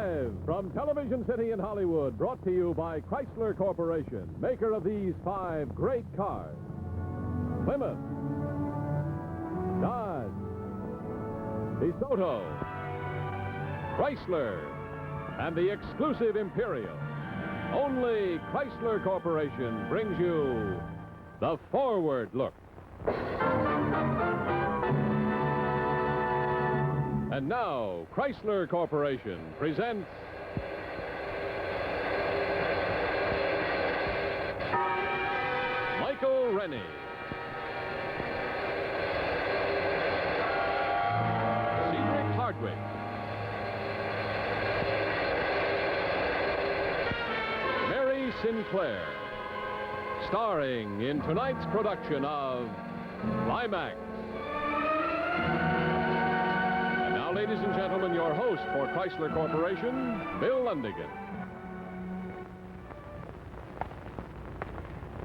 Live from Television City in Hollywood, brought to you by Chrysler Corporation, maker of these 5 great cars. Plymouth, Dodge, DeSoto, Chrysler, and the exclusive Imperial. Only Chrysler Corporation brings you the Forward Look. And now, Chrysler Corporation presents Michael Rennie. Cedric Hardwick. Mary Sinclair. Starring in tonight's production of Climax. Ladies and gentlemen, your host for Chrysler Corporation, Bill Lundigan.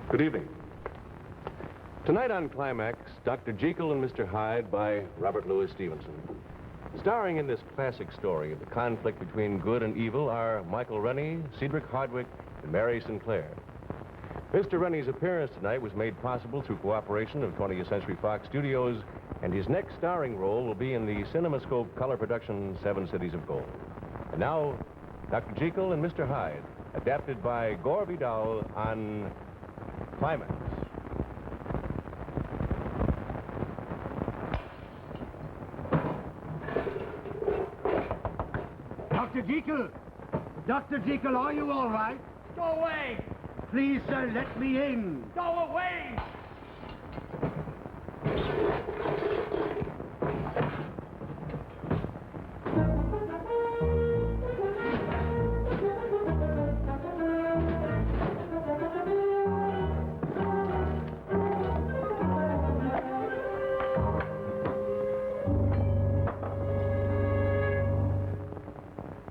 Good evening. Tonight on Climax, Dr. Jekyll and Mr. Hyde by Robert Louis Stevenson. Starring in this classic story of the conflict between good and evil are Michael Rennie, Cedric Hardwick, and Mary Sinclair. Mr. Rennie's appearance tonight was made possible through cooperation of 20th Century Fox Studios, and his next starring role will be in the CinemaScope color production 7 Cities of Gold. And now, Dr. Jekyll and Mr. Hyde, adapted by Gore Vidal on Climax. Dr. Jekyll! Dr. Jekyll, are you all right? Go away! Please, sir, let me in. Go away!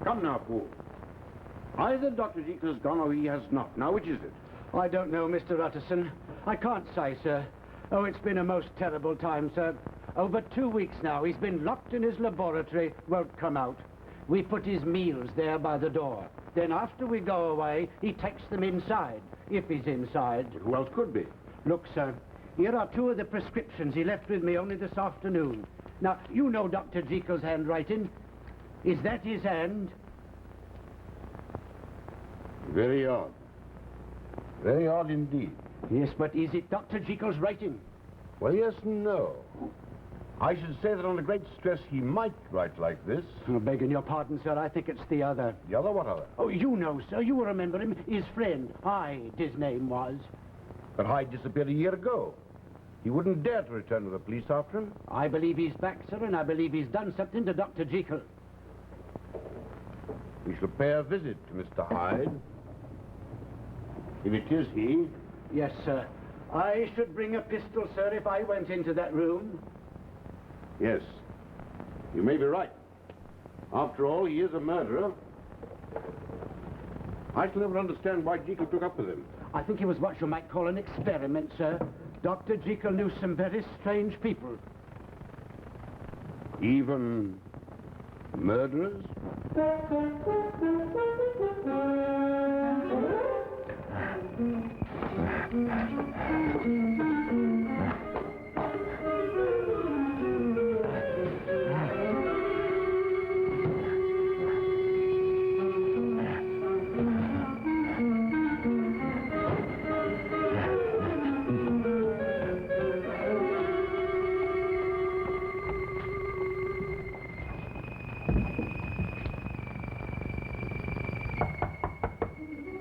Come now, Paul. Either Dr. Jekyll has gone or he has not. Now, which is it? I don't know, Mr. Utterson. I can't say, sir. Oh, it's been a most terrible time, sir. Over 2 weeks now, he's been locked in his laboratory, won't come out. We put his meals there by the door. Then after we go away, he takes them inside, if he's inside. But who else could be? Look, sir, here are 2 of the prescriptions he left with me only this afternoon. Now, you know Dr. Jekyll's handwriting. Is that his hand? Very odd. Very odd indeed. Yes, but is it Dr. Jekyll's writing? Well, yes and no. I should say that under great stress he might write like this. Oh, begging your pardon, sir, I think it's the other. The other? What other? Oh, you know, sir, you remember him. His friend, Hyde, his name was. But Hyde disappeared a year ago. He wouldn't dare to return to the police after him. I believe he's back, sir, and I believe he's done something to Dr. Jekyll. We shall pay a visit to Mr. Hyde. If it is he. Yes, sir. I should bring a pistol, sir, if I went into that room. Yes. You may be right. After all, he is a murderer. I shall never understand why Jekyll took up with him. I think it was what you might call an experiment, sir. Dr. Jekyll knew some very strange people. Even murderers?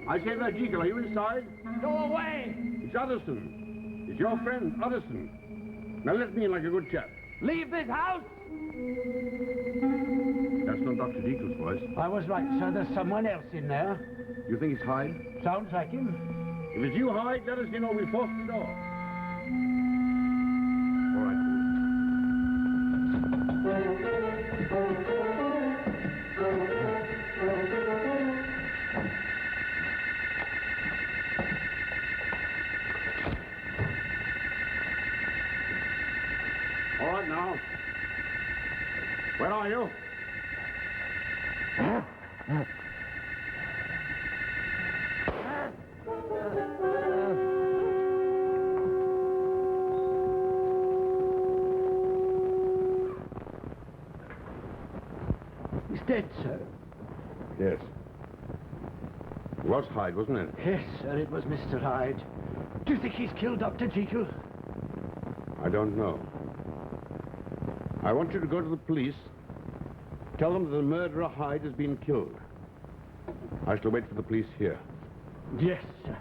I say there, Jekyll, are you inside? Go away! It's Utterson. It's your friend, Utterson. Now let me in like a good chap. Leave this house! That's not Dr. Jekyll's voice. I was right, sir. There's someone else in there. You think it's Hyde? Sounds like him. If it's you, Hyde, let us in or we'll force the door. All right. All right, now. Where are you? He's dead, sir. Yes. It was Hyde, wasn't it? Yes, sir, it was Mr. Hyde. Do you think he's killed Dr. Jekyll? I don't know. I want you to go to the police. Tell them that the murderer Hyde has been killed. I shall wait for the police here. Yes, sir.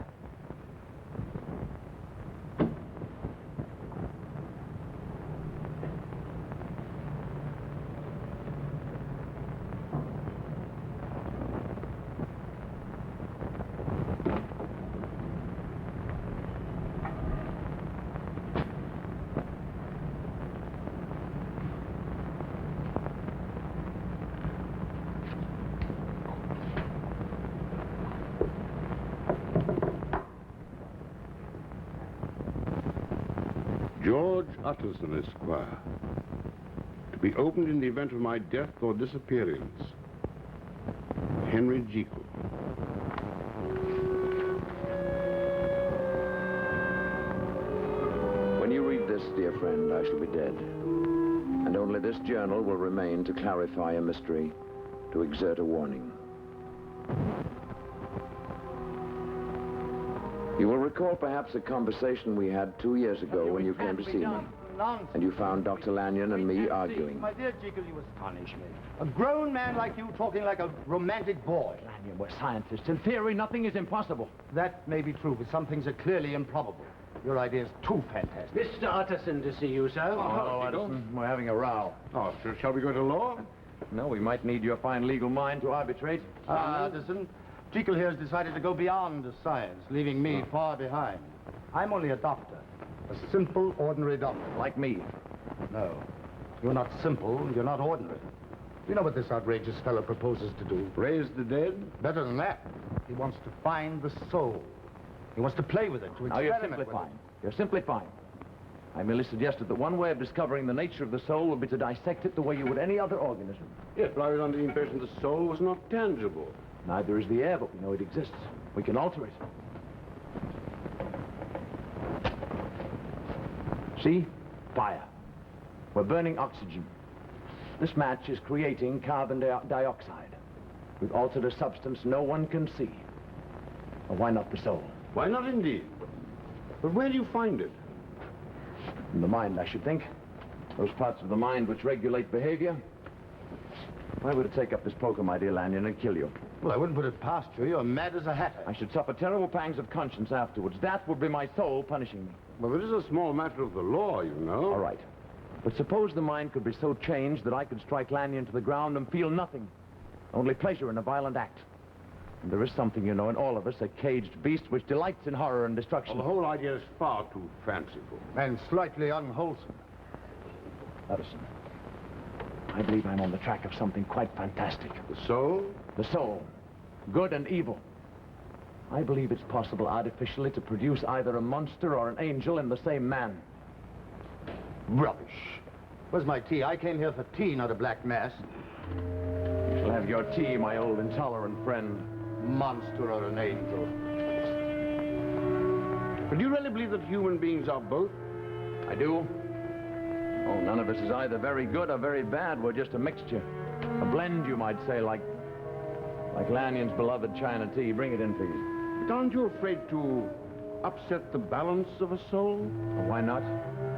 George Utterson, Esquire. To be opened in the event of my death or disappearance. Henry Jekyll. When you read this, dear friend, I shall be dead. And only this journal will remain to clarify a mystery, to exert a warning. You will recall perhaps a conversation we had 2 years ago when you came to see me. And you found Dr. Lanyon and me arguing. My dear Jekyll, you astonish me. A grown man like you talking like a romantic boy. Lanyon, we're scientists. In theory, nothing is impossible. That may be true, but some things are clearly improbable. Your idea is too fantastic. Mr. Utterson to see you, sir. Hello, Addison. We're having a row. Oh, shall we go to law? No, we might need your fine legal mind to arbitrate. Addison, Jekyll here has decided to go beyond the science, leaving me far behind. I'm only a doctor. A simple, ordinary doctor. Like me. No. You're not simple, you're not ordinary. You know what this outrageous fellow proposes to do? Raise the dead? Better than that. He wants to find the soul. He wants to play with it, to Now, experiment you're with simplifying. it. You're simplifying. I merely suggested that one way of discovering the nature of the soul would be to dissect it the way you would any other organism. Yes, but I was under the impression the soul was not tangible. Neither is the air, but we know it exists. We can alter it. See? Fire. We're burning oxygen. This match is creating carbon dioxide. We've altered a substance no one can see. Well, why not the soul? Why not indeed? But where do you find it? In the mind, I should think. Those parts of the mind which regulate behavior. If I were to take up this poker, my dear Lanyon, and kill you, Well, I wouldn't put it past you. You're mad as a hatter. I should suffer terrible pangs of conscience afterwards. That would be my soul punishing me. Well, it is a small matter of the law, you know. All right. But suppose the mind could be so changed that I could strike Lanyon to the ground and feel nothing. Only pleasure in a violent act. And there is something, you know, in all of us, a caged beast which delights in horror and destruction. Well, the whole idea is far too fanciful. And slightly unwholesome. Addison, I believe I'm on the track of something quite fantastic. The soul? The soul. Good and evil. I believe it's possible artificially to produce either a monster or an angel in the same man. Rubbish. Where's my tea? I came here for tea, not a black mass. You shall have your tea, my old intolerant friend. Monster or an angel. But do you really believe that human beings are both? I do. Oh, none of us is either very good or very bad. We're just a mixture. A blend, you might say, like Lanyon's beloved China tea. Bring it in, please. But aren't you afraid to upset the balance of a soul? Well, why not?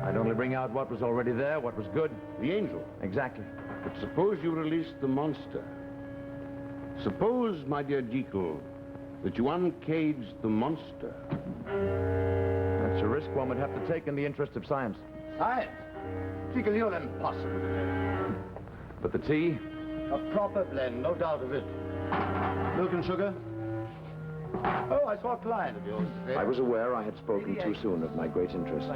I'd only bring out what was already there, what was good. The angel. Exactly. But suppose you release the monster. Suppose, my dear Jekyll, that you uncage the monster. That's a risk one would have to take in the interest of science. Science? Jekyll, you're impossible. But the tea? A proper blend, no doubt of it. Milk and sugar? Oh, I saw a client of yours today. I was aware I had spoken too soon of my great interest.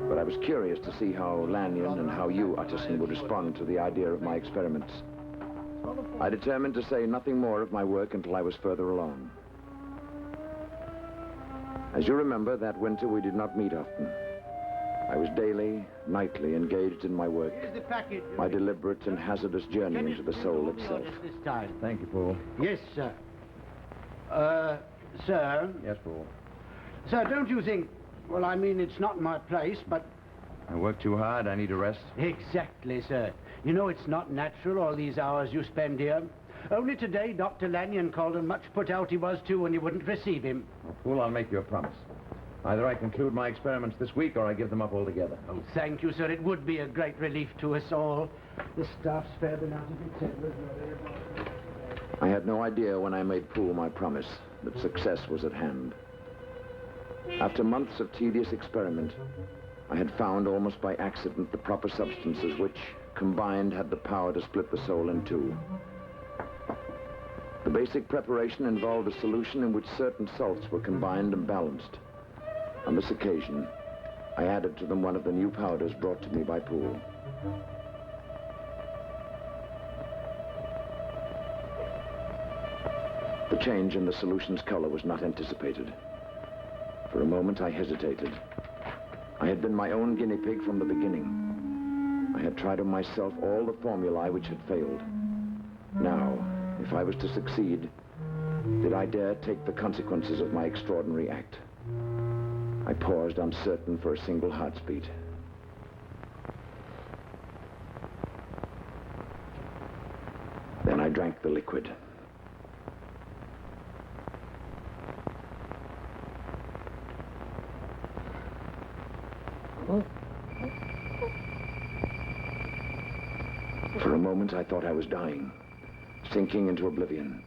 But I was curious to see how Lanyon and how you, Utterson, would respond to the idea of my experiments. I determined to say nothing more of my work until I was further along. As you remember, that winter we did not meet often. I was daily, nightly engaged in my work, Here's the package. my deliberate and hazardous journey Can you into the do soul the itself. orders this time? Thank you, Paul. Yes, sir. Sir? Yes, Paul. Sir, don't you think... Well, I mean, it's not my place, but... I work too hard. I need a rest. Exactly, sir. You know, it's not natural, all these hours you spend here. Only today, Dr. Lanyon called, and much put out he was, too, when you wouldn't receive him. Well, Paul, I'll make you a promise. Either I conclude my experiments this week, or I give them up altogether. Oh, thank you, sir. It would be a great relief to us all. The staff's fair been out of its head. I had no idea when I made Poole my promise that success was at hand. After months of tedious experiment, I had found almost by accident the proper substances which, combined, had the power to split the soul in two. The basic preparation involved a solution in which certain salts were combined and balanced. On this occasion, I added to them one of the new powders brought to me by Poole. The change in the solution's color was not anticipated. For a moment, I hesitated. I had been my own guinea pig from the beginning. I had tried on myself all the formulae which had failed. Now, if I was to succeed, did I dare take the consequences of my extraordinary act? I paused, uncertain for a single heartbeat. Then I drank the liquid. For a moment, I thought I was dying, sinking into oblivion.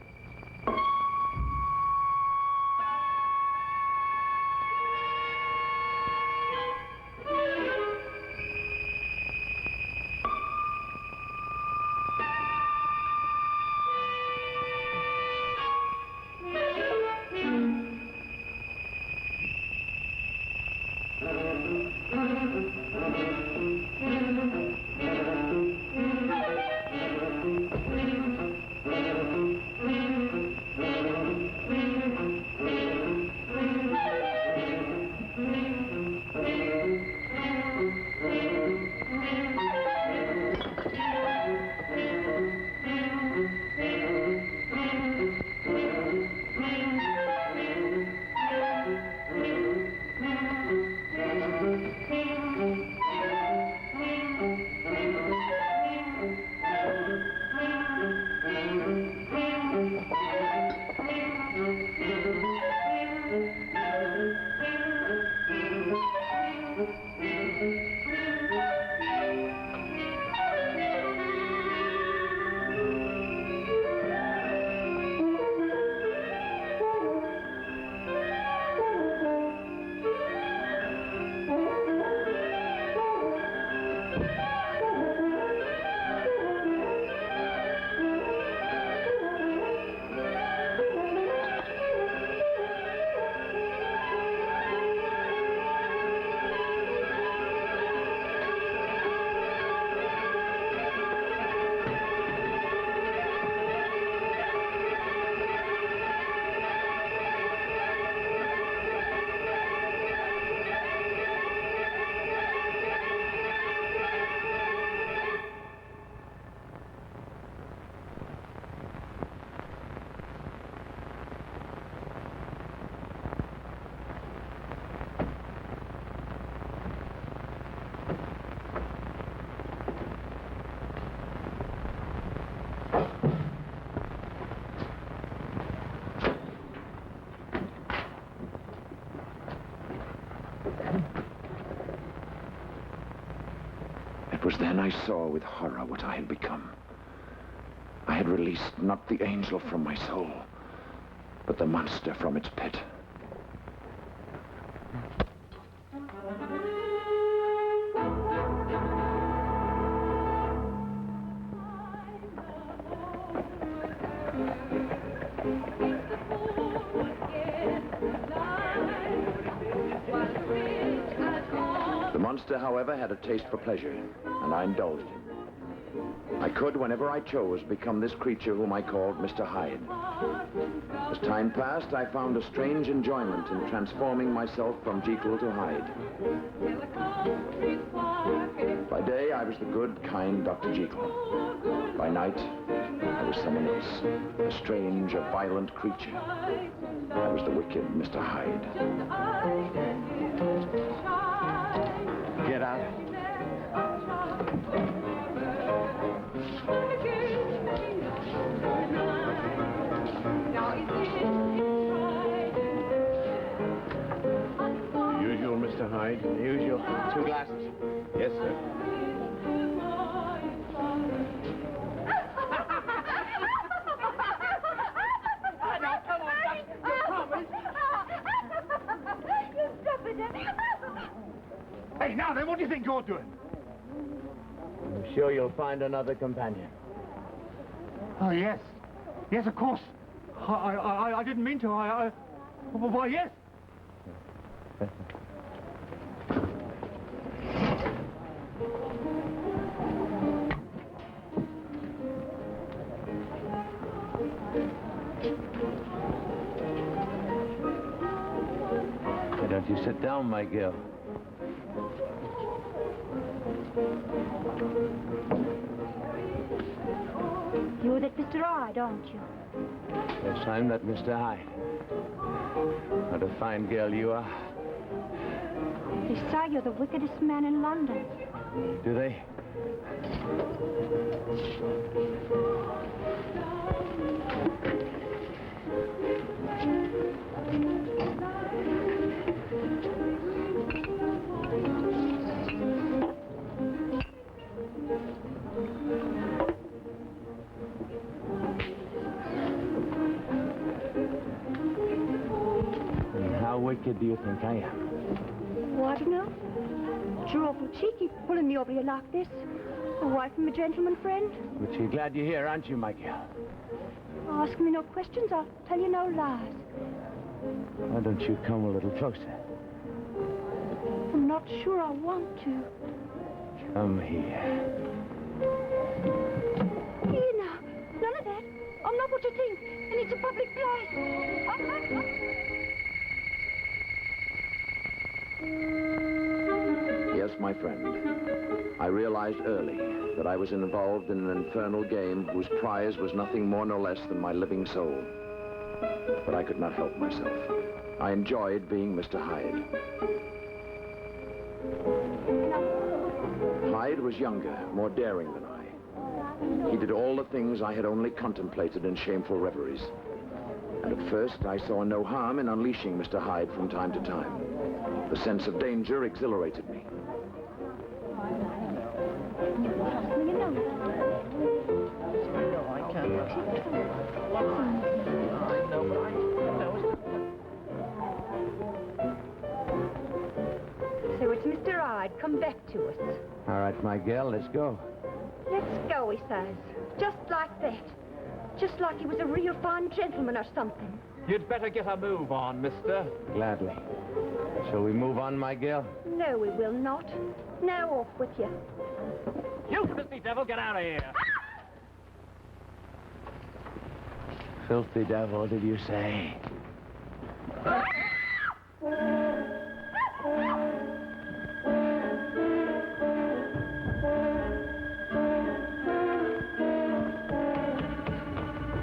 It was then I saw with horror what I had become. I had released not the angel from my soul, but the monster from its pit. The monster, however, had a taste for pleasure, and I indulged him. I could, whenever I chose, become this creature whom I called Mr. Hyde. As time passed, I found a strange enjoyment in transforming myself from Jekyll to Hyde. I was the good, kind Dr. Jekyll. By night, I was someone else. A strange, a violent creature. I was the wicked Mr. Hyde. Get out. Usual, Mr. Hyde. Usual. 2 glasses. Yes, sir. Hey, now then, what do you think you're doing? I'm sure you'll find another companion. Oh, yes. Yes, of course. I didn't mean to. Why, yes. Why don't you sit down, my girl? You're that Mr. Hyde, aren't you? Yes, I'm that Mr. Hyde. What a fine girl you are. They say you're the wickedest man in London. Do they? And how wicked do you think I am? Oh, I don't know. But you're awful cheeky, pulling me over here like this. Away from a gentleman friend. But you're glad you're here, aren't you, my girl? Ask me no questions, I'll tell you no lies. Why don't you come a little closer? I'm not sure I want to. Come here. Here now, none of that. I'm not what you think, and it's a public place. Yes, my friend. I realized early that I was involved in an infernal game whose prize was nothing more nor less than my living soul. But I could not help myself. I enjoyed being Mr. Hyde. Hyde was younger, more daring than I. He did all the things I had only contemplated in shameful reveries. And at first, I saw no harm in unleashing Mr. Hyde from time to time. The sense of danger exhilarated me. So it's Mr. Hyde. Come back to us. All right, my girl, let's go. Let's go, he says. Just like that. Just like he was a real fine gentleman or something. You'd better get a move on, mister. Gladly. Shall we move on, my girl? No, we will not. Now off with you. You filthy devil, get out of here. Filthy devil, did you say?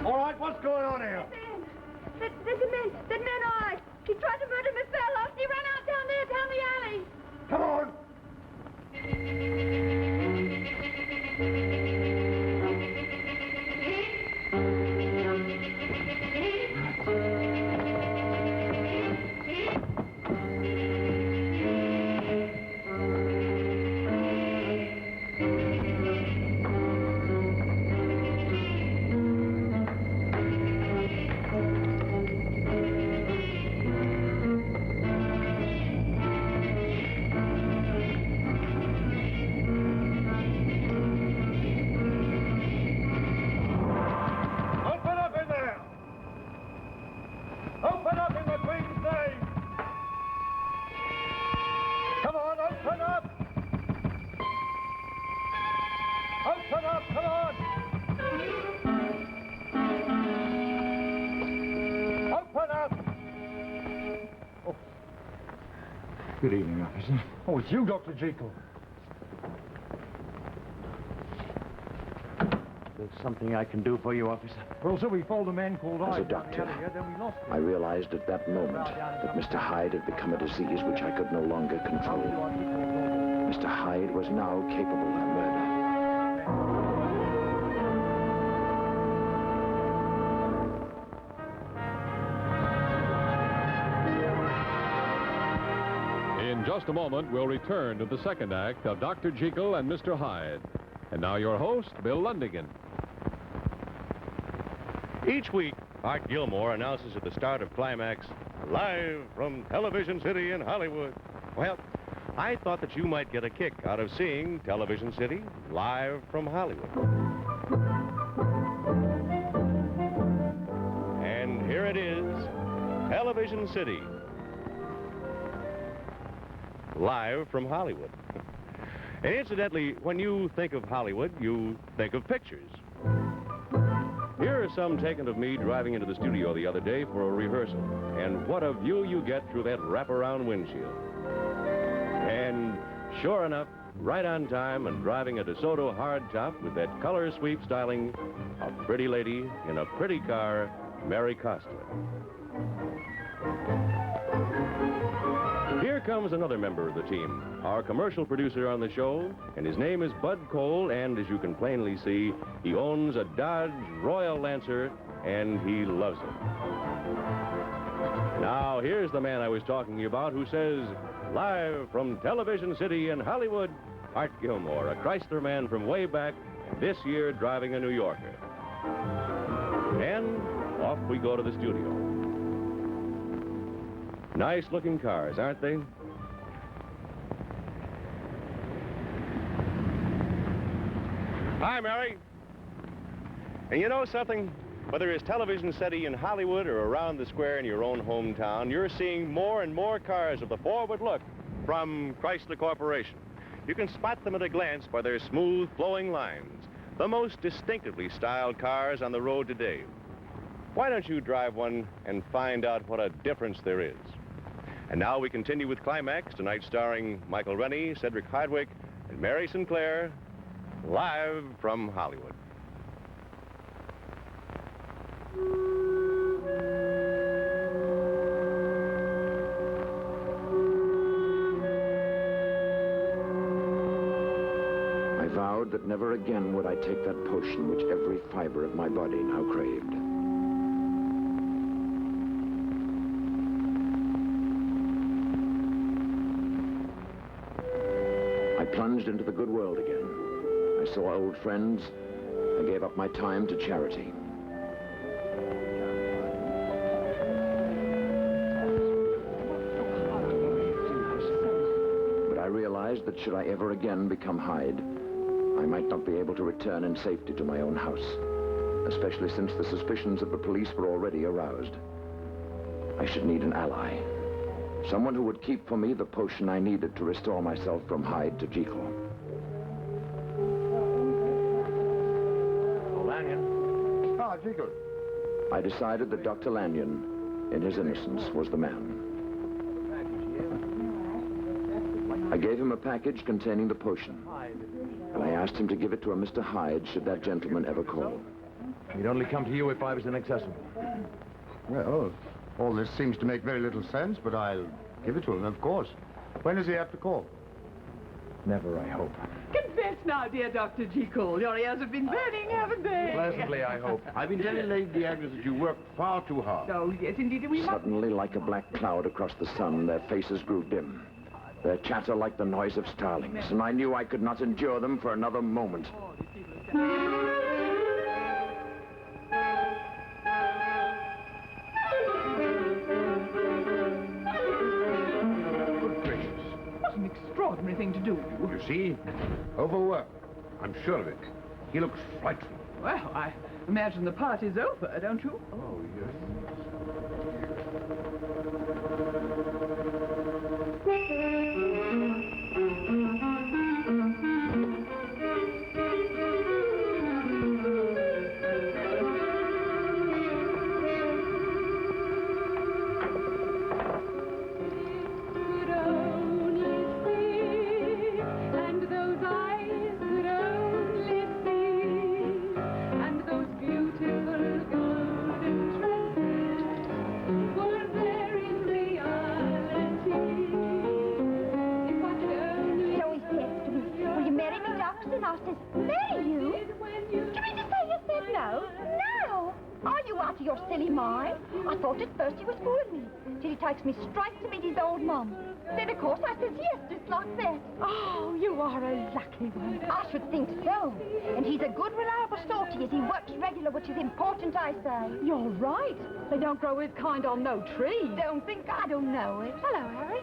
All right, what's going on here? That man Hyde. He tried to murder Miss Bella. He ran out down there, down the alley. Come on. Open up in there! Open up in the Queen's name! Come on, open up! Open up, come on! Open up! Good evening, officer. Oh, it's you, Dr. Jekyll. there's something I can do for you, officer. Well, sir, we followed a man called As a doctor, I realized at that moment that Mr. Hyde had become a disease which I could no longer control. Mr. Hyde was now capable of murder. In just a moment, we'll return to the second act of Dr. Jekyll and Mr. Hyde. And now your host, Bill Lundigan. Each week, Art Gilmore announces at the start of Climax, live from Television City in Hollywood. Well, I thought that you might get a kick out of seeing Television City live from Hollywood. And here it is, Television City, live from Hollywood. And incidentally, when you think of Hollywood, you think of pictures. Here are some taken of me driving into the studio the other day for a rehearsal. And what a view you get through that wraparound windshield. And sure enough, right on time and driving a DeSoto hardtop with that color sweep styling, a pretty lady in a pretty car, Mary Costa. Here comes another member of the team, our commercial producer on the show, and his name is Bud Cole, and as you can plainly see, he owns a Dodge Royal Lancer, and he loves it. Now, here's the man I was talking about who says, live from Television City in Hollywood, Art Gilmore, a Chrysler man from way back, and this year driving a New Yorker. And off we go to the studio. Nice-looking cars, aren't they? Hi, Mary. And you know something? Whether it's Television City in Hollywood or around the square in your own hometown, you're seeing more and more cars of the forward look from Chrysler Corporation. You can spot them at a glance by their smooth, flowing lines, the most distinctively styled cars on the road today. Why don't you drive one and find out what a difference there is? And now we continue with Climax, tonight starring Michael Rennie, Cedric Hardwicke, and Mary Sinclair, live from Hollywood. I vowed that never again would I take that potion which every fiber of my body now craved. I plunged into the good world again. I saw old friends. I gave up my time to charity. But I realized that should I ever again become Hyde, I might not be able to return in safety to my own house, especially since the suspicions of the police were already aroused. I should need an ally. Someone who would keep for me the potion I needed to restore myself from Hyde to Jekyll. Lanyon. Ah, Jekyll. I decided that Dr. Lanyon, in his innocence, was the man. I gave him a package containing the potion, and I asked him to give it to a Mr. Hyde should that gentleman ever call. He'd only come to you if I was inaccessible. Well, all this seems to make very little sense, but I'll give it to him, of course. When does he have to call? Never, I hope. Confess now, dear Dr. Jekyll. Your ears have been burning, haven't they? Pleasantly, I hope. I've been telling Lady Agnes that you work far too hard. Oh, yes, indeed. We must... Suddenly, like a black cloud across the sun, their faces grew dim. Their chatter like the noise of starlings, and I knew I could not endure them for another moment. Good gracious. What an extraordinary thing to do. You see? Overwork. I'm sure of it. He looks frightful. Well, I imagine the party's over, don't you? Oh, yes. and I says, marry you? Do you mean to say you said no? No! Are you out of your silly mind? I thought at first you was fooling me, till he takes me straight to meet his old mum. Then, of course, I says yes, just like that. Oh, you are a lucky one. I should think so. And he's a good, reliable sort he is. He works regular, which is important, I say. You're right. They don't grow his kind on no tree. Don't think I don't know it. Hello, Harry.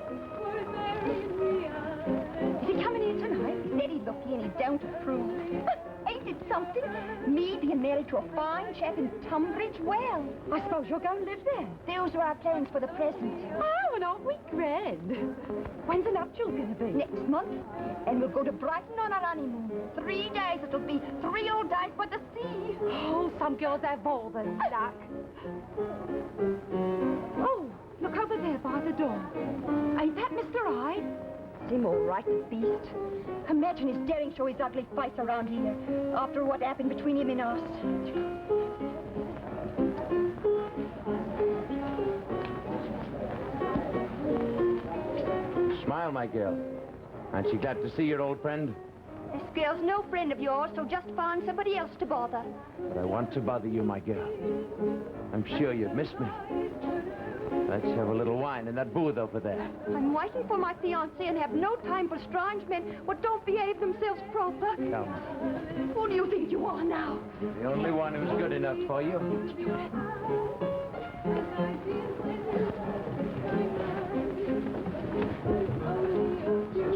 Is he coming in tonight? He said he'd look in, he don't approve. But ain't it something? Me being married to a fine chap in Tunbridge? Well, I suppose you'll go and live there. those are our plans for the present. Oh, and aren't we grand? When's the nuptials going to be? Next month, and we'll go to Brighton on our honeymoon. 3 days. It'll be 3 old days by the sea. Oh, some girls have all the luck. Oh, look over there by the door. Ain't that Mr. Hyde? Seem all right, the beast. Imagine his daring show his ugly face around here after what happened between him and us. Smile, my girl. Aren't you glad to see your old friend? This girl's no friend of yours, so just find somebody else to bother. But I want to bother you, my girl. I'm sure you've missed me. Let's have a little wine in that booth over there. I'm waiting for my fiancé and have no time for strange men what don't behave themselves proper. Come. Who do you think you are now? The only one who's good enough for you.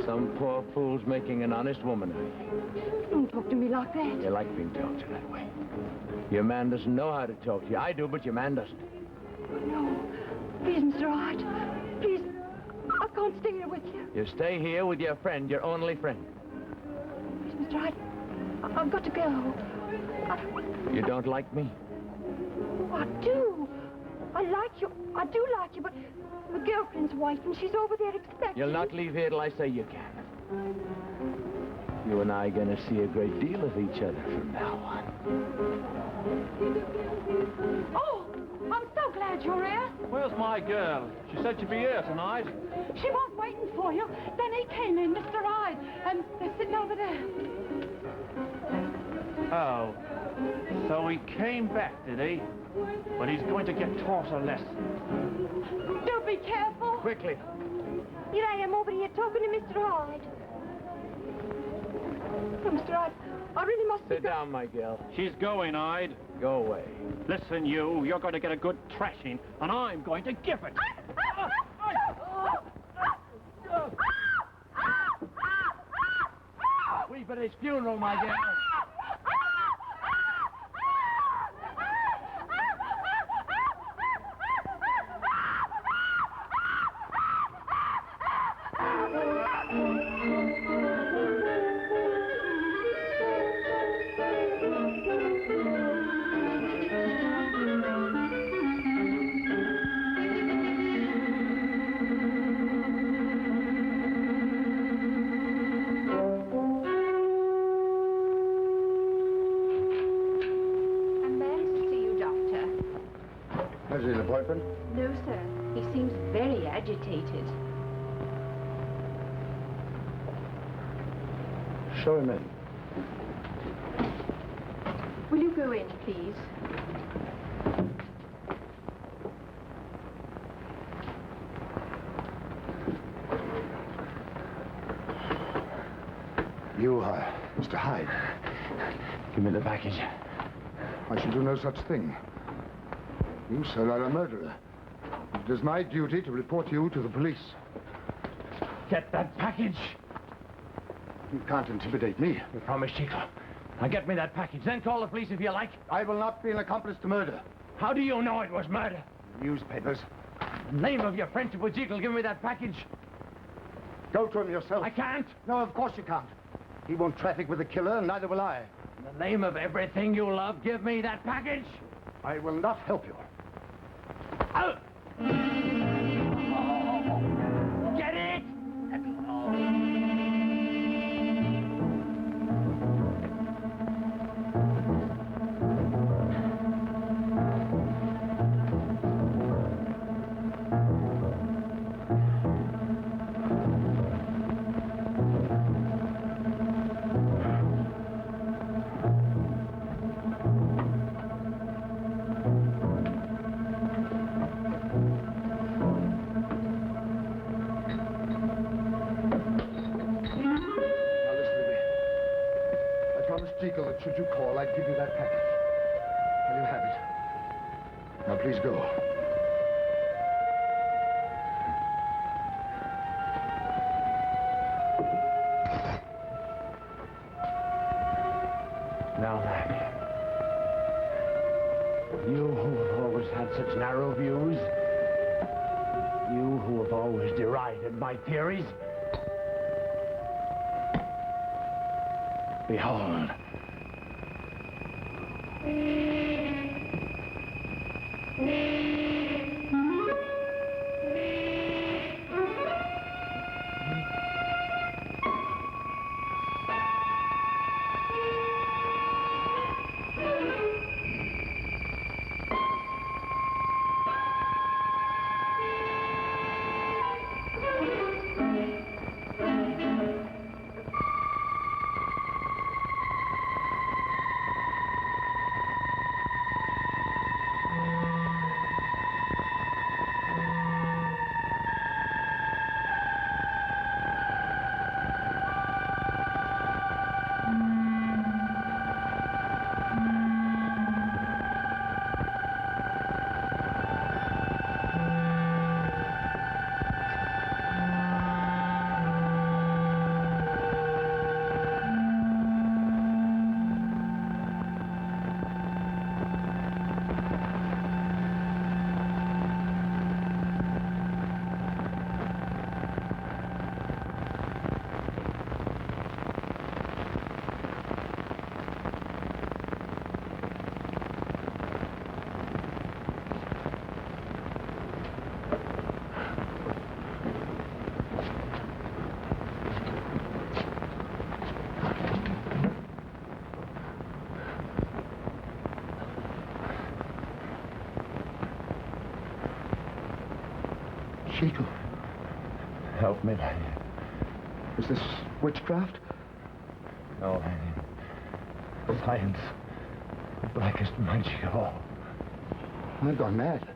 Some poor fool's making an honest woman of you. Don't talk to me like that. You like being talked to that way. Your man doesn't know how to talk to you. I do, but your man doesn't. No. Please, Mr. Hyde. Please, I can't stay here with you. You stay here with your friend, your only friend. Please, Mr. Hyde. I've got to go. You don't like me? I do. I like you. I do like you, but my girlfriend's wife, and she's over there expecting. You'll not leave here till I say you can. You and I are going to see a great deal of each other from now on. Oh, I'm so glad you're here. Where's my girl? She said she'd be here tonight. She was waiting for you. Then he came in, Mr. Hyde, and they're sitting over there. Oh. So he came back, did he? But he's going to get taught a lesson. Do be careful. Quickly. Here I am over here talking to Mr. Hyde. Oh, Mr. Hyde, I really must Sit down, my girl. She's going, Hyde. Go away. Listen, you're going to get a good thrashing, and I'm going to give it. Weep at his funeral, my girl. Has he an appointment? No, sir. He seems very agitated. Show him in. Will you go in, please? You, Mr. Hyde. Give me the package. I shall do no such thing. You, sir, are a murderer. It is my duty to report you to the police. Get that package. You can't intimidate me. You promised, Chico. Now get me that package. Then call the police if you like. I will not be an accomplice to murder. How do you know it was murder? Newspapers. In the name of your friendship with Jekyll, give me that package. Go to him yourself. I can't. No, of course you can't. He won't traffic with the killer, and neither will I. In the name of everything you love, give me that package. I will not help you. Out! Get it! Jekyll, that should you call, I'd give you that package. Well, you have it. Now, please go. Now, Lanyon, you who have always had such narrow views, you who have always derided my theories, behold. Jekyll, Help me, Lanyon. is this witchcraft? No, Lanyon. Science. The blackest magic of all. I've gone mad.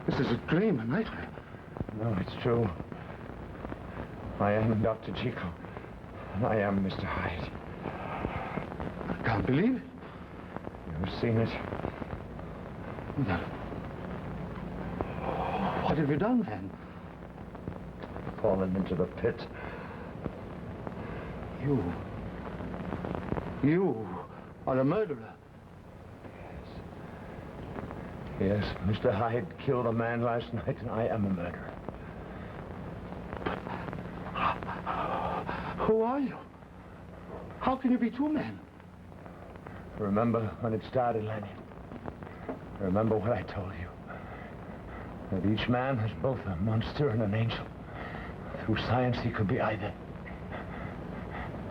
This is a dream, a nightmare. No, it's true. I am Dr. Jekyll. And I am Mr. Hyde. I can't believe it. You've seen it. No. What have you done, man? Fallen into the pit. You are a murderer. Yes, Mr. Hyde killed a man last night, and I am a murderer. Who are you? How can you be two men? Remember when it started, Lanyon? Remember what I told you? That each man has both a monster and an angel. Through science, he could be either.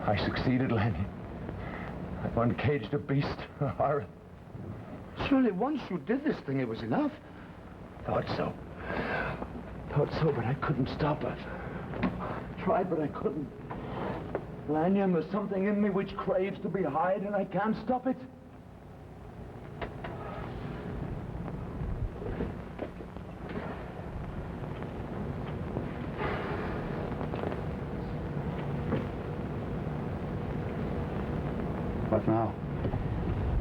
I succeeded, Lanyon. I uncaged a beast, a horror. Surely once you did this thing, it was enough. Thought so. Thought so, but I couldn't stop it. Tried, but I couldn't. Lanyon, there's something in me which craves to be Hyde, and I can't stop it. What now?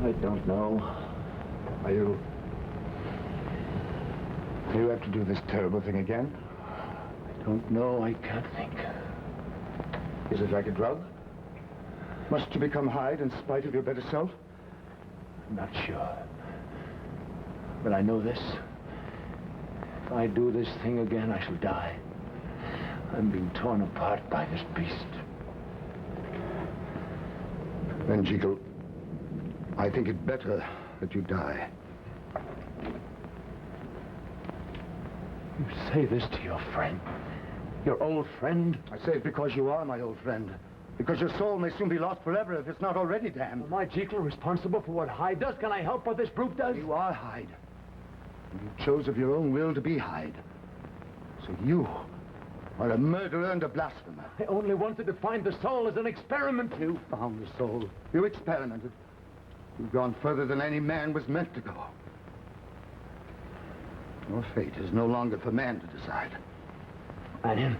I don't know. Are you have to do this terrible thing again? I don't know. I can't think. Is it like a drug? Must you become Hyde in spite of your better self? I'm not sure. But I know this. If I do this thing again, I shall die. I'm being torn apart by this beast. Then, Jekyll, I think it better that you die. You say this to your friend? Your old friend? I say it because you are my old friend. Because your soul may soon be lost forever if it's not already damned. Am I, Jekyll, responsible for what Hyde does? Can I help what this brute does? You are Hyde. And you chose of your own will to be Hyde. So you are a murderer and a blasphemer. I only wanted to find the soul as an experiment. You found the soul. You experimented. You've gone further than any man was meant to go. Your fate is no longer for man to decide. Lanyon,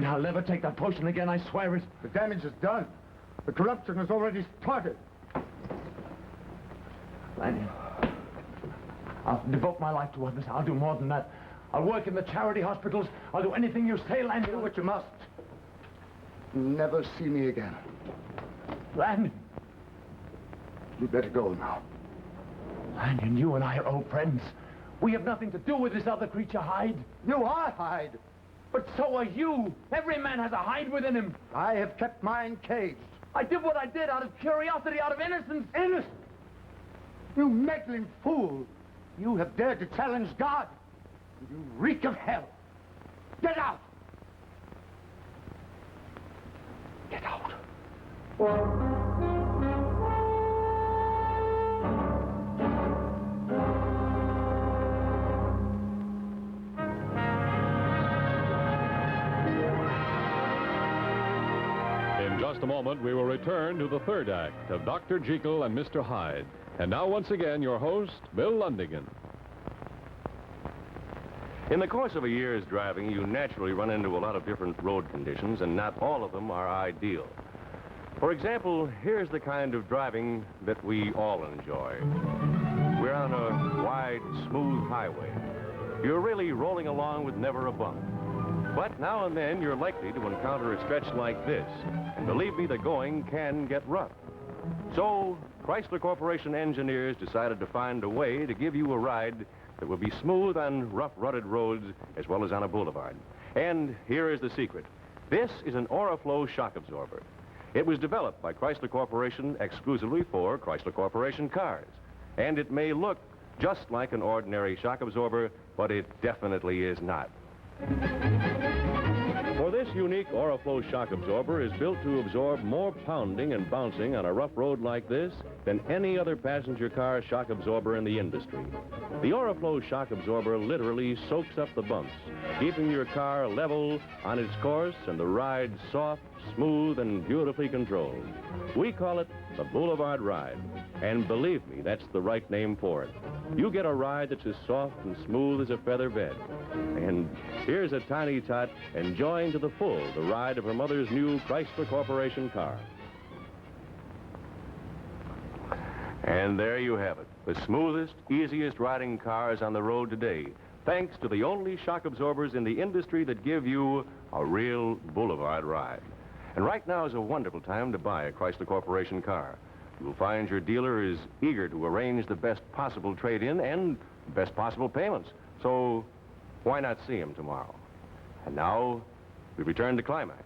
I'll never take that potion again, I swear it. The damage is done. The corruption has already started. Lanyon, I'll devote my life to others. I'll do more than that. I'll work in the charity hospitals. I'll do anything you say, Lanyon. Do what you must. Never see me again. Lanyon. You'd better go now. Lanyon, you and I are old friends. We have nothing to do with this other creature, Hyde. You are Hyde. But so are you. Every man has a Hyde within him. I have kept mine caged. I did what I did out of curiosity, out of innocence. Innocent? You meddling fool. You have dared to challenge God. You reek of hell. Get out! Get out. In just a moment, we will return to the third act of Dr. Jekyll and Mr. Hyde. And now, once again, your host, Bill Lundigan. In the course of a year's driving, you naturally run into a lot of different road conditions, and not all of them are ideal. For example, here's the kind of driving that we all enjoy. We're on a wide, smooth highway. You're really rolling along with never a bump. But now and then, you're likely to encounter a stretch like this. And believe me, the going can get rough. So, Chrysler Corporation engineers decided to find a way to give you a ride that will be smooth on rough, rutted roads as well as on a boulevard. And here is the secret. This is an Oriflow shock absorber. It was developed by Chrysler Corporation exclusively for Chrysler Corporation cars. And it may look just like an ordinary shock absorber, but it definitely is not. For this unique Oriflow shock absorber is built to absorb more pounding and bouncing on a rough road like this than any other passenger car shock absorber in the industry. The Oriflow shock absorber literally soaks up the bumps, keeping your car level on its course and the ride soft, smooth, and beautifully controlled. We call it the Boulevard Ride. And believe me, that's the right name for it. You get a ride that's as soft and smooth as a feather bed. And here's a tiny tot enjoying to the full the ride of her mother's new Chrysler Corporation car. And there you have it. The smoothest, easiest riding cars on the road today, thanks to the only shock absorbers in the industry that give you a real boulevard ride. And right now is a wonderful time to buy a Chrysler Corporation car. You'll find your dealer is eager to arrange the best possible trade-in and best possible payments. So why not see him tomorrow? And now, we return to Climax.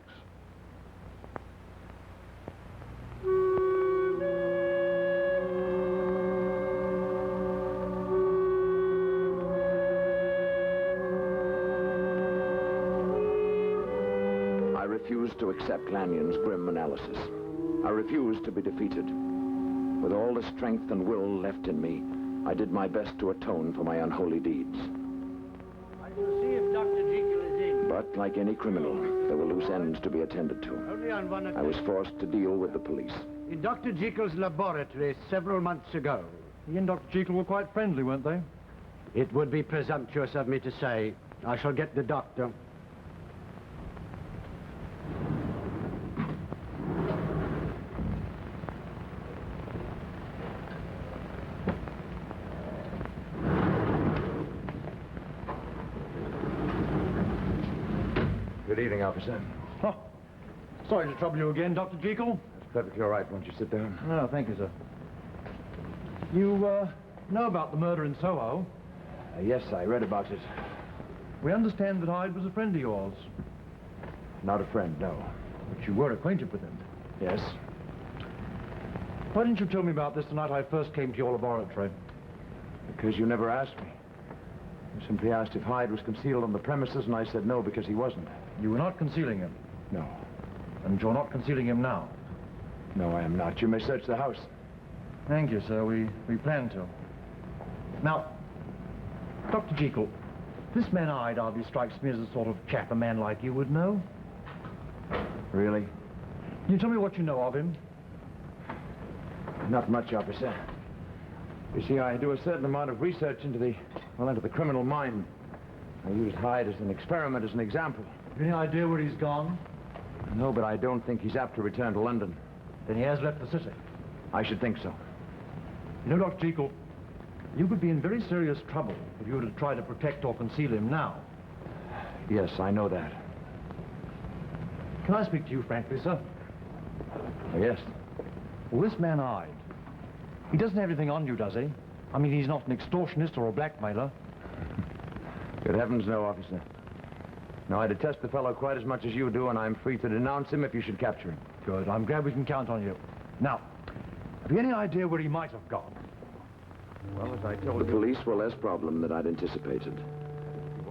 I refused to accept Lanyon's grim analysis. I refused to be defeated. With all the strength and will left in me, I did my best to atone for my unholy deeds. I shall see if Dr. Jekyll is in. But like any criminal, there were loose ends to be attended to. Only on one I was forced to deal with the police. In Dr. Jekyll's laboratory several months ago. He and Dr. Jekyll were quite friendly, weren't they? It would be presumptuous of me to say. I shall get the doctor. Good evening, officer. Oh, sorry to trouble you again, Dr. Jekyll. That's perfectly all right. Won't you sit down? No, thank you, sir. You, know about the murder in Soho? Yes, I read about it. We understand that Hyde was a friend of yours. Not a friend, no. But you were acquainted with him. Yes? Why didn't you tell me about this the night I first came to your laboratory? Because you never asked me. You simply asked if Hyde was concealed on the premises, and I said no because he wasn't. You were not concealing him? No. And you're not concealing him now? No, I am not. You may search the house. Thank you, sir. We plan to. Now, Dr. Jekyll, this man Hyde hardly strikes me as the sort of chap a man like you would know. Really? Can you tell me what you know of him? Not much, officer. You see, I do a certain amount of research into the criminal mind. I used Hyde as an experiment, as an example. Any idea where he's gone? No, but I don't think he's apt to return to London. Then he has left the city. I should think so. You know, Dr. Jekyll, you could be in very serious trouble if you were to try to protect or conceal him now. Yes, I know that. Can I speak to you frankly, sir? Yes. Well, this man Hyde, he doesn't have anything on you, does he? I mean, he's not an extortionist or a blackmailer. Good heavens, no, officer. No, I detest the fellow quite as much as you do, and I'm free to denounce him if you should capture him. Good. I'm glad we can count on you. Now, have you any idea where he might have gone? Well, as I told you... The police were less problem than I'd anticipated.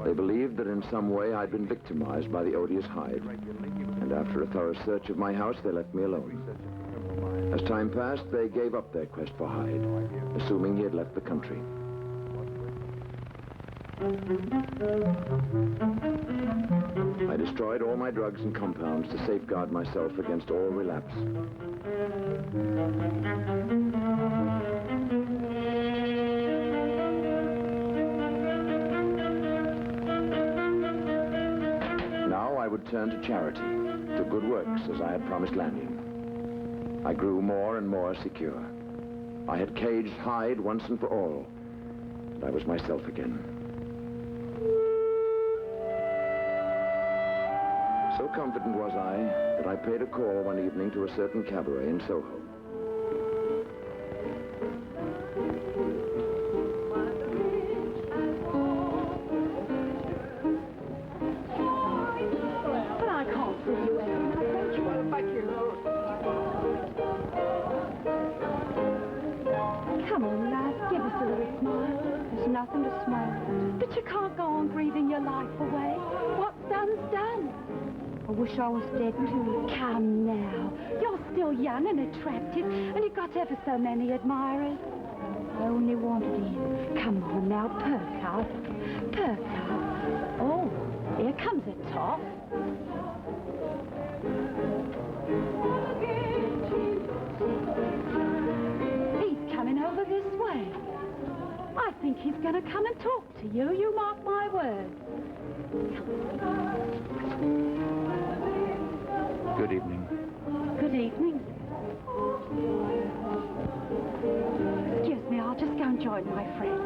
They believed that in some way I'd been victimized by the odious Hyde. And after a thorough search of my house, they left me alone. As time passed, they gave up their quest for Hyde, assuming he had left the country. I destroyed all my drugs and compounds to safeguard myself against all relapse. Now I would turn to charity, to good works, as I had promised Lanyon. I grew more and more secure. I had caged Hyde once and for all, and I was myself again. So confident was I that I paid a call one evening to a certain cabaret in Soho. But I can't see you anymore. Don't you? But you. Come on, lad. Give us a little smile. There's nothing to smile at. But you can't go on grieving your life away. What's done's done. I wish I was dead too. Come now. You're still young and attractive, and you've got ever so many admirers. I only wanted him. Come on now, perk up. Perk up. Oh, here comes a top. He's coming over this way. I think he's going to come and talk to you. You mark my words. Good evening. Good evening. Excuse me, I'll just go and join my friend.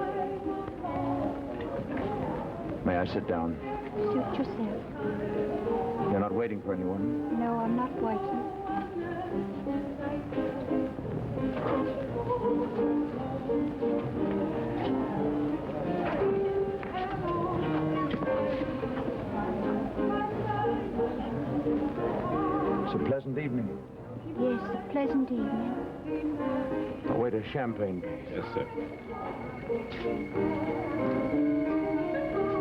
May I sit down? Suit yourself. You're not waiting for anyone? No, I'm not waiting. It's a pleasant evening. Yes, a pleasant evening. I'll wait a champagne case. Yes, sir.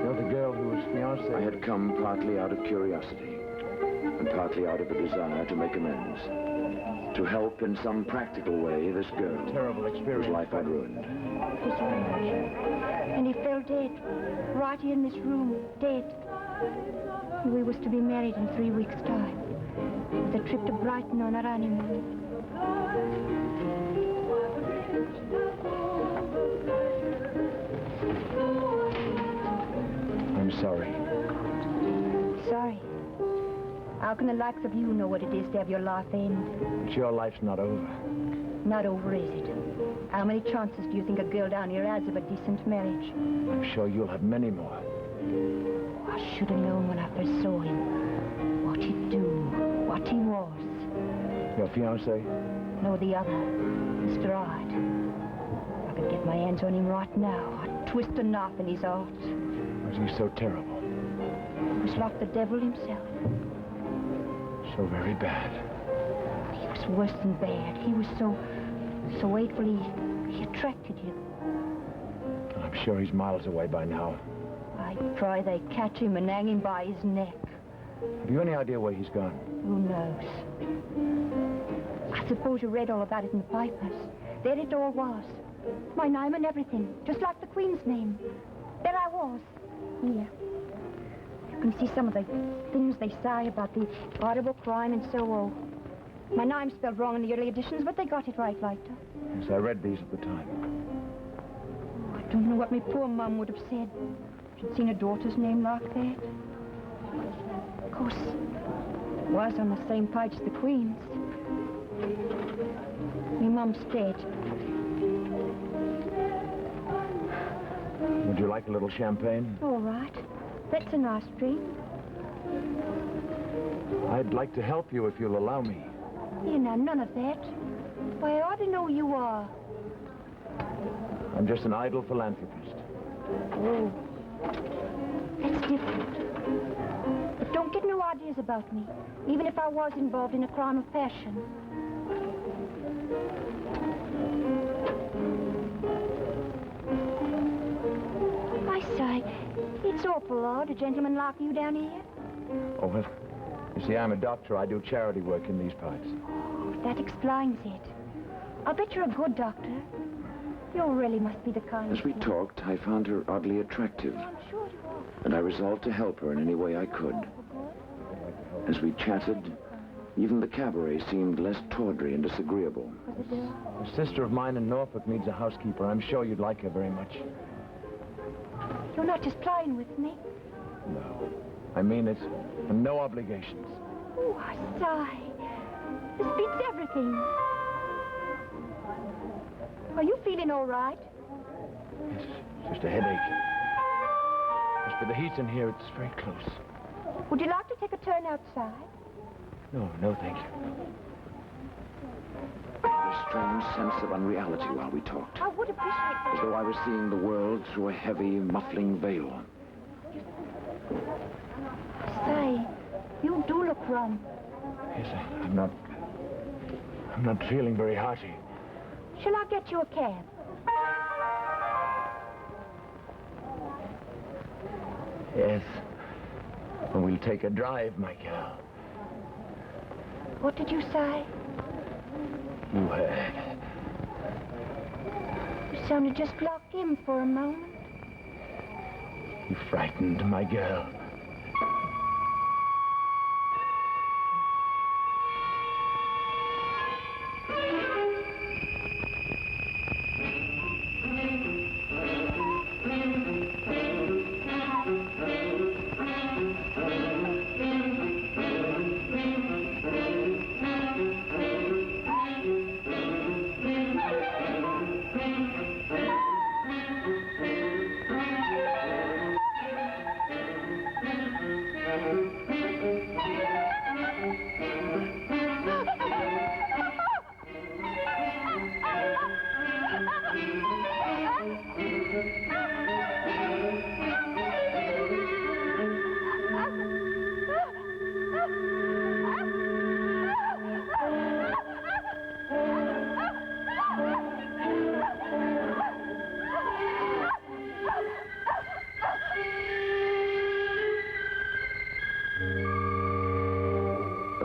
You're the girl who was fiancée. I had come partly out of curiosity and partly out of a desire to make amends. To help in some practical way this girl. Terrible experience. Whose life I'd ruined. His and he fell dead. Right here in this room. Dead. We was to be married in 3 weeks' time. With a trip to Brighton on our honeymoon. I'm sorry. Sorry. How can the likes of you know what it is to have your life end? But your life's not over. Not over, is it? How many chances do you think a girl down here has of a decent marriage? I'm sure you'll have many more. Oh, I should have known when I first saw him. What he'd do. What he was. Your fiancé? No, the other. Mr. Hyde. If I could get my hands on him right now, I'd twist a knife in his heart. Was he so terrible? He was like the devil himself. So very bad. He was worse than bad. He was so hateful, he attracted you. I'm sure he's miles away by now. I pray they catch him and hang him by his neck. Have you any idea where he's gone? Who knows? I suppose you read all about it in the papers. There it all was. My name and everything, just like the Queen's name. There I was. Here. You can see some of the things they say about the horrible crime in Soho. My name's spelled wrong in the early editions, but they got it right later. Yes, I read these at the time. Oh, I don't know what my poor mum would have said if she'd seen her daughter's name like that. Of course, it was on the same page as the Queen's. My mum's dead. Would you like a little champagne? All right. That's a nice treat. I'd like to help you if you'll allow me. You know, none of that. Why, I ought to know who you are. I'm just an idle philanthropist. Oh, that's different. But don't get no ideas about me, even if I was involved in a crime of passion. I say, it's awful odd, a gentleman like you down here. Oh, well, you see, I'm a doctor. I do charity work in these parts. Oh, that explains it. I'll bet you're a good doctor. You really must be the kind. As we talked, I found her oddly attractive, I'm sure you are. and I resolved to help her in any way I could. As we chatted, even the cabaret seemed less tawdry and disagreeable. A sister of mine in Norfolk needs a housekeeper. I'm sure you'd like her very much. You're not just playing with me. No. I mean it. And no obligations. Oh, I sigh. This beats everything. Are you feeling all right? Yes, just a headache. As for the heat in here, it's very close. Would you like to take a turn outside? No, thank you. I had a strange sense of unreality while we talked, I would appreciate as though I was seeing the world through a heavy, muffling veil. Say, you do look rum. Yes, I'm not feeling very hearty. Shall I get you a cab? Yes. And we'll take a drive, my girl. What did you say? You heard. You sounded just like him for a moment. You frightened my girl.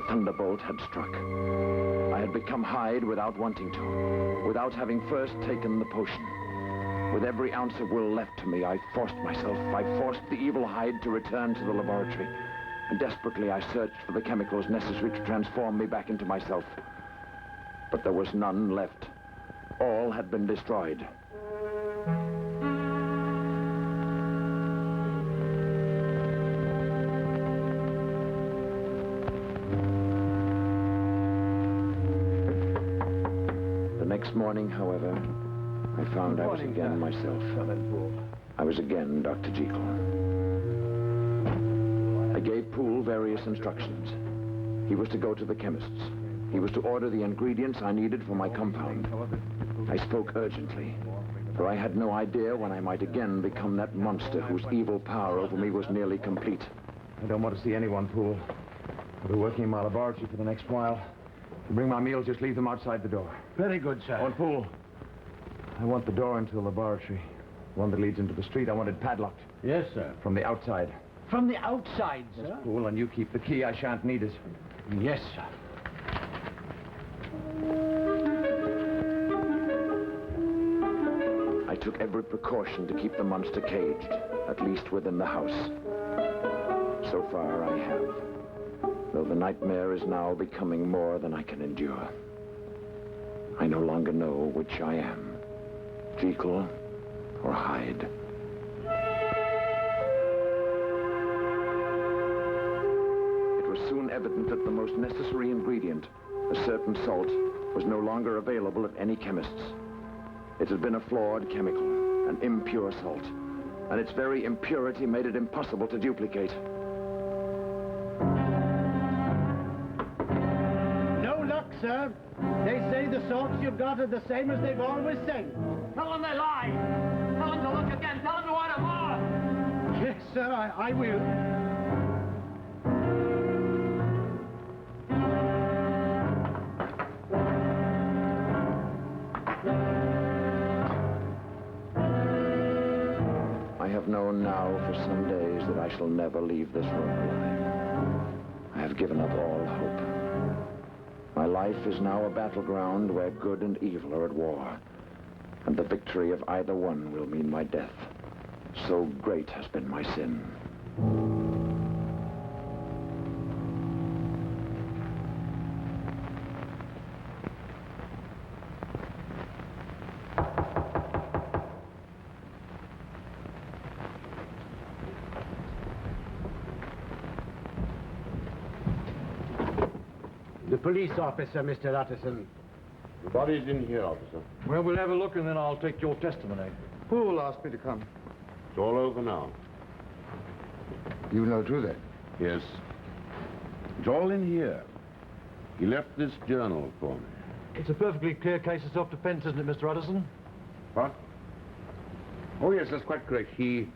Thunderbolt had struck. I had become Hyde without wanting to, without having first taken the potion. With every ounce of will left to me, I forced the evil Hyde to return to the laboratory. And desperately I searched for the chemicals necessary to transform me back into myself. But there was none left. All had been destroyed. Next morning, however, I found I was again myself. I was again Dr. Jekyll. I gave Poole various instructions. He was to go to the chemist's. He was to order the ingredients I needed for my compound. I spoke urgently, for I had no idea when I might again become that monster whose evil power over me was nearly complete. I don't want to see anyone, Poole. I'll be working in my laboratory for the next while. If you bring my meals, just leave them outside the door. Very good, sir. Oh, and Poole, I want the door into the laboratory. The one that leads into the street, I want it padlocked. Yes, sir. From the outside. From the outside, sir? Yes, Poole, and you keep the key. I shan't need it. Yes, sir. I took every precaution to keep the monster caged, at least within the house. So far, I have. Though the nightmare is now becoming more than I can endure. I no longer know which I am, Jekyll or Hyde. It was soon evident that the most necessary ingredient, A certain salt was no longer available at any chemist's. It had been a flawed chemical, an impure salt, and its very impurity made it impossible to duplicate. No luck, sir. They say the salts you've got are the same as they've always said. Tell them they lie. Tell them to look again. Tell them to order more. Yes, sir, I will. I have known now for some days that I shall never leave this room alive. I have given up all hope. My life is now a battleground where good and evil are at war, and the victory of either one will mean my death. So great has been my sin. The police officer, Mr. Utterson. The body's in here, officer. Well, we'll have a look and then I'll take your testimony. Who will ask me to come? It's all over now. You know too, then? Yes. It's all in here. He left this journal for me. It's a perfectly clear case of self-defense, isn't it, Mr. Utterson? What? Oh, yes, that's quite correct. He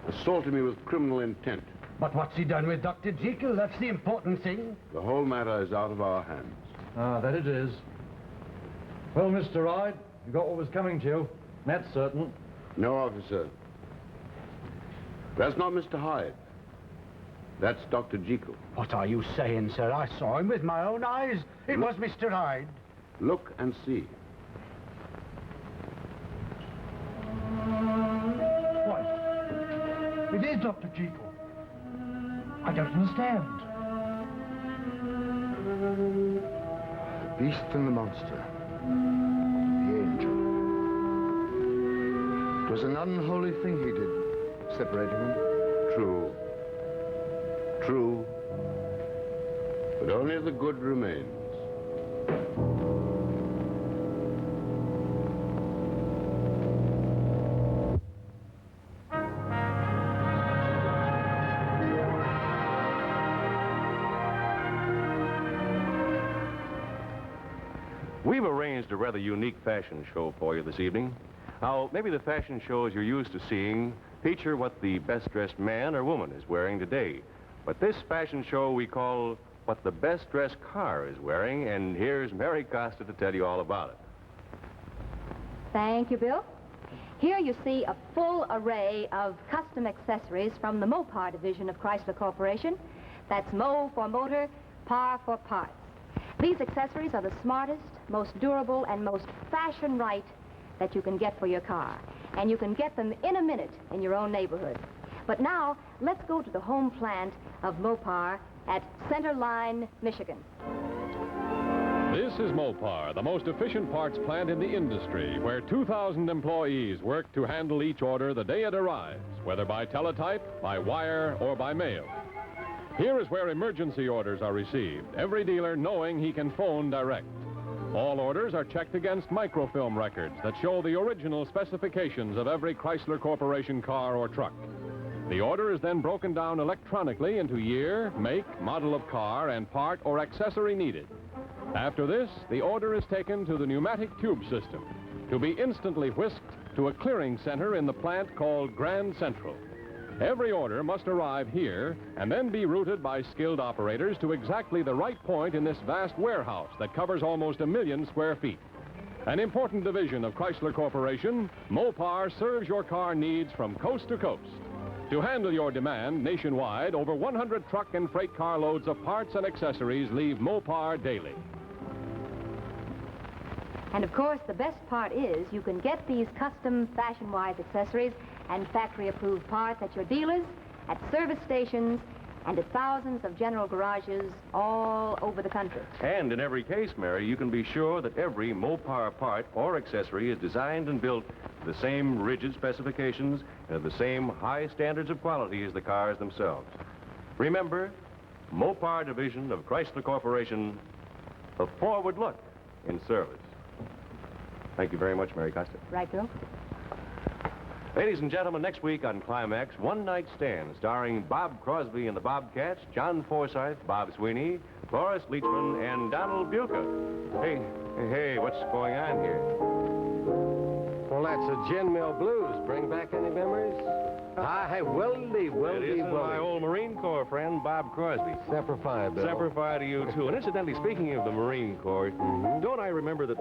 assaulted me with criminal intent. But what's he done with Dr. Jekyll? That's the important thing. The whole matter is out of our hands. Ah, that it is. Well, Mr. Hyde, you got what was coming to you. That's certain. No, officer. That's not Mr. Hyde. That's Dr. Jekyll. What are you saying, sir? I saw him with my own eyes. It was Mr. Hyde. Look and see. What? It is Dr. Jekyll. I don't understand. The beast and the monster. The angel. It was an unholy thing he did, separating them. True. True. But only the good remains. We've arranged a rather unique fashion show for you this evening. Now, maybe the fashion shows you're used to seeing feature what the best-dressed man or woman is wearing today. But this fashion show we call What the Best-Dressed Car is Wearing, and here's Mary Costa to tell you all about it. Thank you, Bill. Here you see a full array of custom accessories from the Mopar division of Chrysler Corporation. That's Mo for motor, Par for parts. These accessories are the smartest, most durable, and most fashion-right that you can get for your car. And you can get them in a minute in your own neighborhood. But now, let's go to the home plant of Mopar at Center Line, Michigan. This is Mopar, the most efficient parts plant in the industry, where 2,000 employees work to handle each order the day it arrives, whether by teletype, by wire, or by mail. Here is where emergency orders are received, every dealer knowing he can phone direct. All orders are checked against microfilm records that show the original specifications of every Chrysler Corporation car or truck. The order is then broken down electronically into year, make, model of car, and part or accessory needed. After this, the order is taken to the pneumatic tube system to be instantly whisked to a clearing center in the plant called Grand Central. Every order must arrive here and then be routed by skilled operators to exactly the right point in this vast warehouse that covers almost 1 million square feet. An important division of Chrysler Corporation, Mopar serves your car needs from coast to coast. To handle your demand nationwide, over 100 truck and freight car loads of parts and accessories leave Mopar daily. And of course, the best part is you can get these custom fashion-wise accessories and factory-approved parts at your dealers, at service stations, and at thousands of general garages all over the country. And in every case, Mary, you can be sure that every Mopar part or accessory is designed and built to the same rigid specifications and of the same high standards of quality as the cars themselves. Remember, Mopar division of Chrysler Corporation, A forward look in service. Thank you very much, Mary Costa. Right, Bill? Ladies and gentlemen, next week on Climax, One Night Stand, starring Bob Crosby and the Bobcats, John Forsythe, Bob Sweeney, Cloris Leachman, and Donald Buca. Hey, what's going on here? Well, that's a Gin Mill Blues. Bring back any memories? Hi, Wildy. It is my old Marine Corps friend, Bob Crosby. Semper Fi, Bill. Semper Fi to you, too. And incidentally, speaking of the Marine Corps, don't I remember that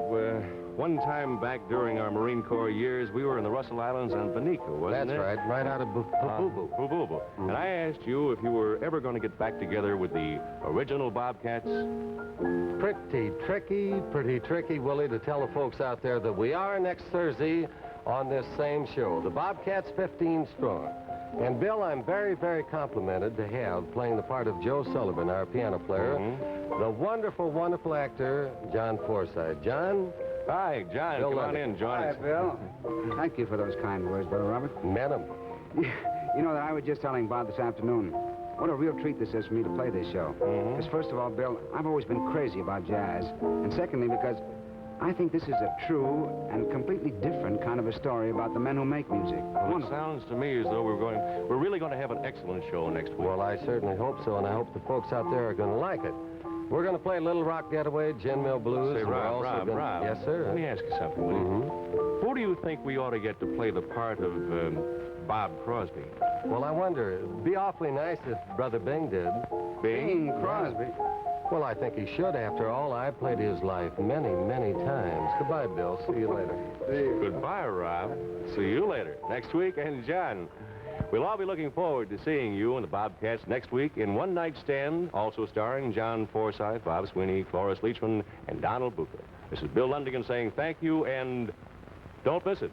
one time back during our Marine Corps years, we were in the Russell Islands on Bonica, wasn't it? That's right out of Boo-Boo. Boo-Boo. And I asked you if you were ever going to get back together with the original Bobcats. Pretty tricky, Willie, to tell the folks out there that we are next Thursday on this same show, the Bobcats 15 strong. And, Bill, I'm very, very complimented to have, playing the part of Joe Sullivan, our piano player, the wonderful, wonderful actor, John Forsythe. John? Hi, John. Bill Come on London. in, join us. Hi, Bill. Thank you for those kind words, Brother Robert. Met him. You know that I was just telling Bob this afternoon what a real treat this is for me to play this show. Because first of all, Bill, I've always been crazy about jazz. And secondly, because I think this is a true and completely different kind of a story about the men who make music. Well, it sounds to me as though we're really going to have an excellent show next week. Well, I certainly hope so, and I hope the folks out there are going to like it. We're going to play Little Rock Getaway, Gin Mill Blues. Say, and we're Rob, also gonna... Rob. Yes, sir. Let me ask you something, will you? Who do you think we ought to get to play the part of Bob Crosby? Well, I wonder. It'd be awfully nice if Brother Bing did. Bing Crosby? Well, I think he should. After all, I've played his life many, many times. Goodbye, Bill. See you later. Goodbye, Rob. See you later. Next week, and John. We'll all be looking forward to seeing you and the Bobcats next week in One Night Stand, also starring John Forsythe, Bob Sweeney, Cloris Leachman, and Donald Buca. This is Bill Lundigan saying thank you, and don't miss it.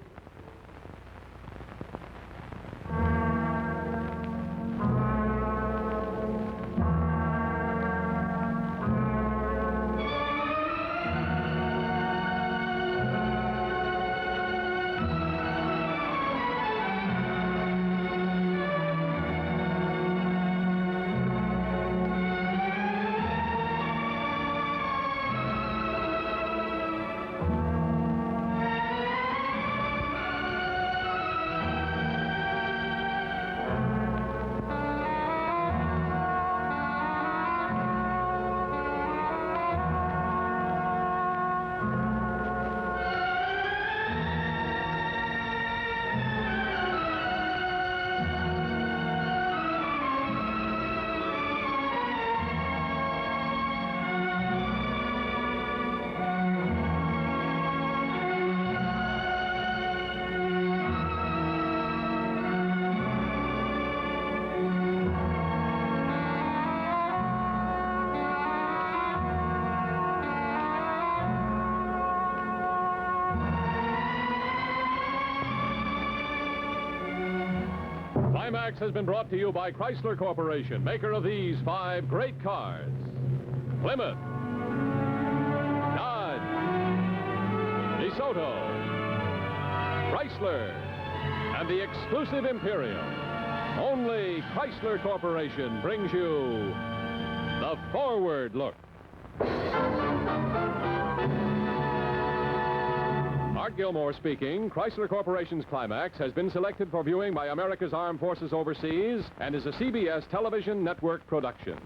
Climax has been brought to you by Chrysler Corporation, maker of these 5 great cars. Plymouth, Dodge, DeSoto, Chrysler, and the exclusive Imperial. Only Chrysler Corporation brings you the Forward Look. Art Gilmore speaking. Chrysler Corporation's Climax has been selected for viewing by America's Armed Forces overseas and is a CBS television network production.